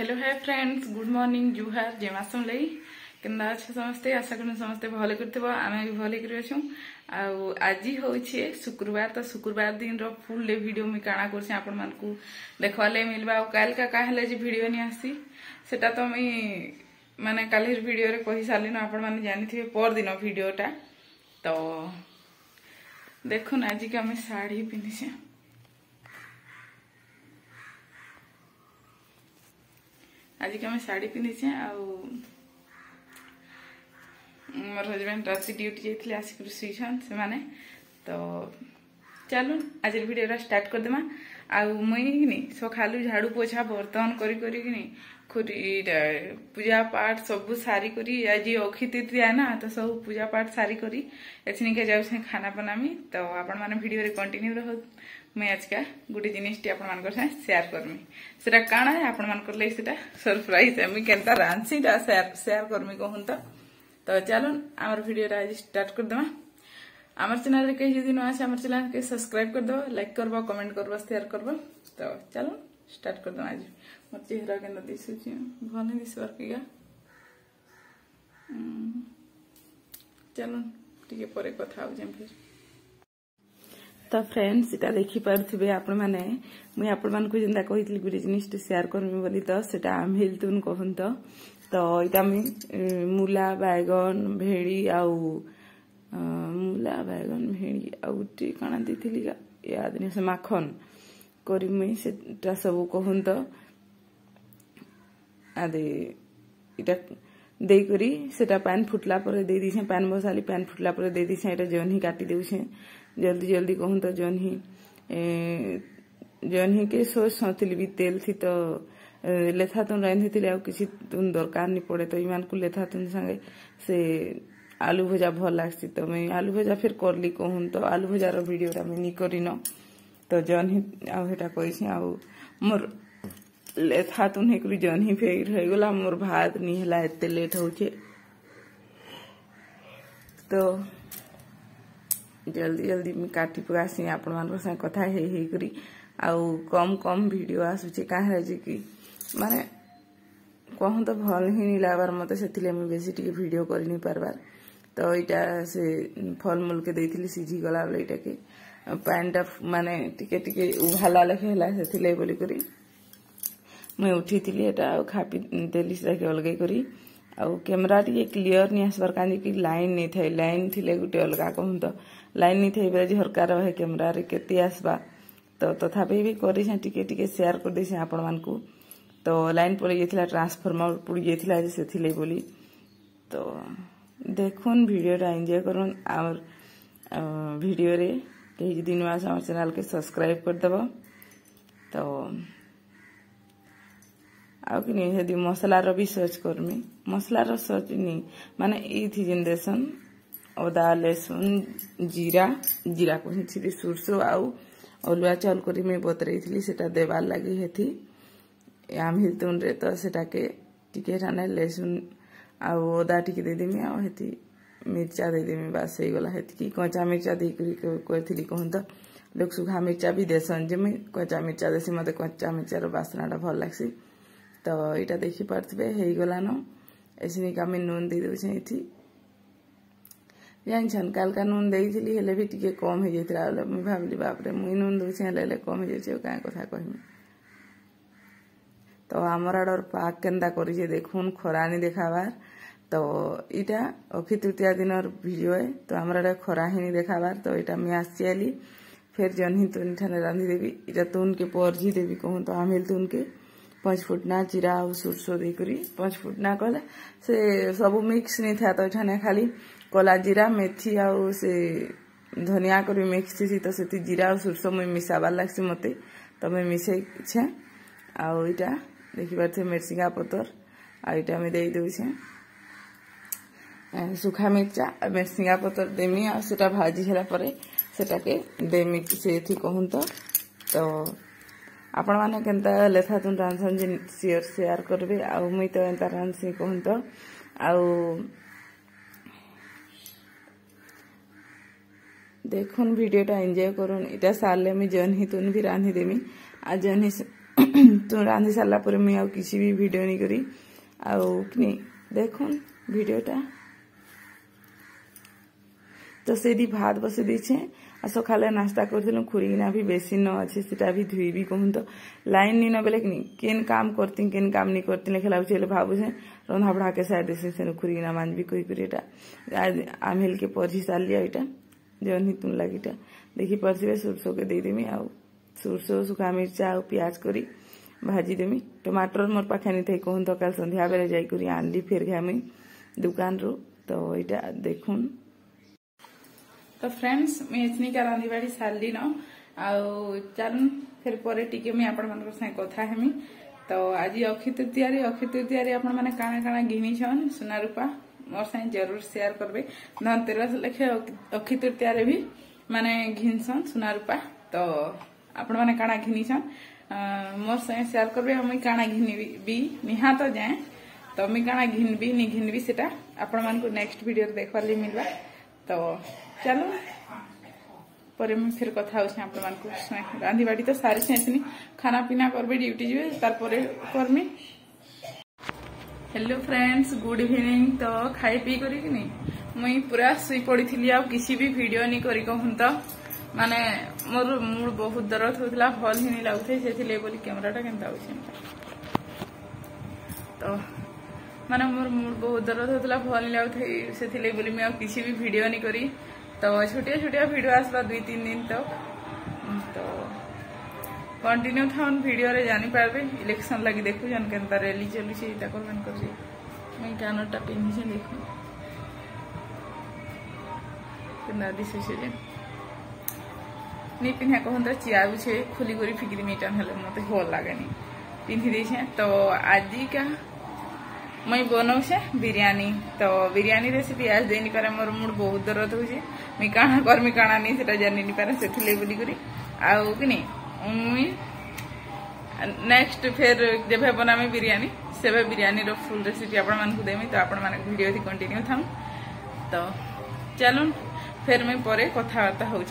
Hello hi friends good morning जुहार जय मासम लई केंदा अच्छे समस्ते आशा करूँ समस्ते भले करथिबो आमे भी भले करि अछू आज होछे शुक्रवार तो शुक्रवार दिन रो फुल डे वीडियो मी काना करछे आपन मान को देखवा ले मिलबा और काल का काहले जे वीडियो नि आसी सेटा तो मी माने काली वीडियो रे कहि सालिनो आपन माने जानिथिबे पर दिन वीडियोटा तो देखुन आज के हम साड़ी पिनिछे आज के साड़ी पिंधे मोर हजबैंड राशि ड्यूटी जाइए आसिक शुईछन से माने तो चलो आज वीडियो स्टार्ट कर देमा मुई सकालू झाड़ू पोछा बर्तन करी खुरी पूजा पाठ सब सारी करी आज अक्षय तृतीया ना तो सब पूजा पाठ सारी करी एथनिके जाऊँ खाना बनामी तो आपण माने वीडियो रे कंटिन्यू रहो मैं आज का गोटे जिनिस आपण मान शेयर करमी सेटा काना है आपण मान कर ले सेटा सरप्राइज है मैं केनता रांसी दा शेयर करमी कहूं तो चलो आमर वीडियो रा आज स्टार्ट कर देमा आमर चैनल रे कहि जदी न आसे आमर चैनल के सब्सक्राइब कर दो लाइक करबो कमेंट करबो शेयर करबो तो चलो स्टार्ट कर दो आज मोर चेहरा केनता दिसु छी भले दिसवर किया चलो ठीक परे कथा हो जेम फिर तो फ्रेंड्स इटा देखि पारथिबे आपण माने मुई आपण मान को जिंदा कहितली गुडी जिनिस शेयर करमी बोली तो सेटा आमहिल तुन कहन तो इटा मी मूला बैगन भेड़ी आउ मूला बैगन भेड़ी आउ टी काना दिथिली याद नि से माखन करी मुई सेटा सब कहन तो आदे इटा देई करी सेटा पैन फुटला पर दे दिसे पैन बसाली पैन फुटला पर दे दिसे एटा जौन ही काटी देउछे जल्दी जल्दी कहूं तो जौन ही के सोच सोचली भी तेल थी तो लेथा तुम रांधी थी किसी तुम दरकार नहीं पड़े तो ईमान को लेथा तुम संगे से आलू भजा भल लागसी तो मैं आलू भजा फिर करली कहूं तो आलू भजार वीडियोटा मैं नहीं करी न तो जौन ही आटा कही आ मोर लेथा तुम हेकरी जौन ही फेर हो गला मोर भात नहीं हला एते लेट होचे तो जल्दी जल्दी मैं काटी पकासी आपण मान संग कथा हे करी आउ कम कम वीडियो आसुचे काहे जे कि माने कहूं तो भल ही नहीं लागबार मते सेथिले मैं बेसी टिके वीडियो करि नहीं पारबार तो इटा से फल मूल के देथिली सिझी गला बेले इटा के पैनटा माने टिके टिके उभाला लेखे हला सेथिले बोली करी मैं उठीथिली एटा खापी देली से के अलगे करी आउ कैमरा टिके क्लियर नहीं आसबार कानी कि लाइन नहीं थाई लाइन थिले गुटे अलगा कहूं तो लाइन नहीं थाई बेले झरका रहे कैमरा रे केते आसबा तो तथापि भी करी से टिके टिके शेयर कर देसे आपण मान को तो लाइन पड़ी जाइथिला ट्रांसफार्मर पड़ी जाइथिला जे सेथिले बोली तो देखुन वीडियोटा एंजॉय करूँ आमर वीडियो रे कहीं दिन मास आमर चैनल के सब्सक्राइब कर देबो तो आउ कि नहीं यदि मसला रो भी सर्च करमी मसला रो सर्च नहीं माने ई थी जिन देसन अदा लहसुन जीरा जीरा को हिची सुरसो आउ अलुआ चाउल करी मैं बतरईली सेटा देवार लगी हेथी आम हिलतुन रे तो सेटा के टिके ठाने लहसुन आउ अदा टिके दे देमी आ हेथी मिर्चा दे देमी बस हो गला हेथी की कच्चा मिर्चा दे करी कहूं तो लोग सुखा मिर्चा भी देसन जे मैं कच्चा मिर्चा देसी मते कच्चा मिर्चार बासनाटा भल लागसी तो इटा देखि पारथिबे हे गला न एसनी का मैं नून दे देउछे एथी जानछन काल का नून देइथिली हेले भी टिके कम हे जैतरा मैं भाबली बाप रे मुई नून दोछे हेले कम हे जैछे का कथा कहमी तो हमर आडर पाक केंदा करी जे देखुन खरा नहीं देखाबार तो इटा अक्षय तृतीया दिन वीडियो है तो हमर आडे खरा ही नहीं देखाबार तो इटा मैं आसी फिर जन ही तुन ठाने रांधी देवी इटा तुन के परजी देवी कहूं तो आमिल तुन के 5 फुटना जीरा और सुरसो देकरी 5 फुटना कहले से सब मिक्स नहीं था तो ठाने खाली कला जीरा मेथी आउ से धनिया करी मिक्स थी तो से जीरा और सुरसो मैं मिसाबार लागसी मते तो मैं मिसे छे आउ इटा देखि पारथे मिर्चिंगा पतर आ इटा मैं दे देउछे सुखा मिर्चा मिर्चिंगा पतर देमी आ सेटा भाजी होला परे सेटा के देमी से थी कहूं तो आपण माने केनता लेथा तुन रांधन जे शेयर करबे आ मुई तो एंता रांधसी कहूं तो आउ देखुन वीडियोटा एंजॉय करूँ इटा सारे मुझे जन ही तुन भी रांधी देमी आ जन ही तो रांधि सारा पर मुझे आउ किसी भी वीडियो नहीं करी आउ देखुन वीडियोटा तो से भात बसे दीछे आ सकाले नाश्ता कर खुरीना भी बेसी न अच्छे से भी धुई भी कहूँ तो लाइन नहीं न बेले केन काम करती केन काम नहीं करती खेला चले भावुसे रंधा बढ़ा के शायद से खुरीना मान भी कही आमिल के पढ़ी सारी यहाँ जन तुम लगे देखी पारे सोरसो के देदेमी आउ सोरसो सुखा मिर्चा आ प्याज करी भाजीदेमी टमाटर मोर पाखे नहीं थे कहूँ तो कल संध्या बेले जाकर आनली फिर घामी दुकान रू तो यहाँ देखुन तो फ्रेंड्स मैं इतनी का रांधीबाड़ी सारी न चल फिर पर टिके मुझे आपण मान संगे कथा हेमी तो आज अक्षय तृतीया आपण मैंने काना काना घिनी छन सुना रूपा मोर संगे जरूर शेयर करबे धनतेरस लेखे अक्षय तृतीया भी माने घिनसन सुना रूपा तो आपण मैंने काना घिनी छन मोर संगे शेयर करबे हम काना घिनी निहा तो जाए तो मुझे काना घिनबी नहीं घिनबी सेटा आपण मान को नेक्स्ट वीडियो देखवार लिए मिलवा तो चलो पर मैं फिर कथा हो रांधीबाड़ी तो सारी से खाना पीना करबे ड्यूटी जीवे तारपरे करमी। हेलो फ्रेंड्स गुड इवनिंग तो खाई पी करी मुई पूरा सुई पड़ी थी आ किसी भी वीडियो नहीं करी कहूँ तो माने मोर मूड बहुत दर्द होता भल ही नहीं लगुथे से बोली कैमराटा केनता तो माने मोर मूड बहुत दर्द होता भल नहीं लगुथे से बोली मैं किसी भी वीडियो नहीं करी तो छोटिया छोटिया वीडियो आसला 2-3 दिन तक तो कंटिन्यू था वीडियो रे जानी पारबे इलेक्शन लगी देखु जन केनता रैली चलु छी ता कमेंट कर मैं कानटा पिन्ही छी देखु केना दिसे छे नहीं पिन्हा कहूँ तो चियाऊ छे खुली गोरी फिक्री मीटन हेले मते भल लागेनी पिन्ही दे छे तो आज का मैं बनाऊ से बिरयानी तो बिरयानी रेसिपी आज दे नहीं पारे मोर मूड बहुत दर्द हो मुई काना करमी काना नहीं से जानी नहीं पारे से बोली करी आउ कि मुई नेक्स्ट फिर जब बनामी बिरयानी से बिरयानी रो फुल रेसिपी आपण मान को देमी तो आपण मान वीडियो थी कंटिन्यू था तो चलो फिर मैं परे कथबार्ता हो।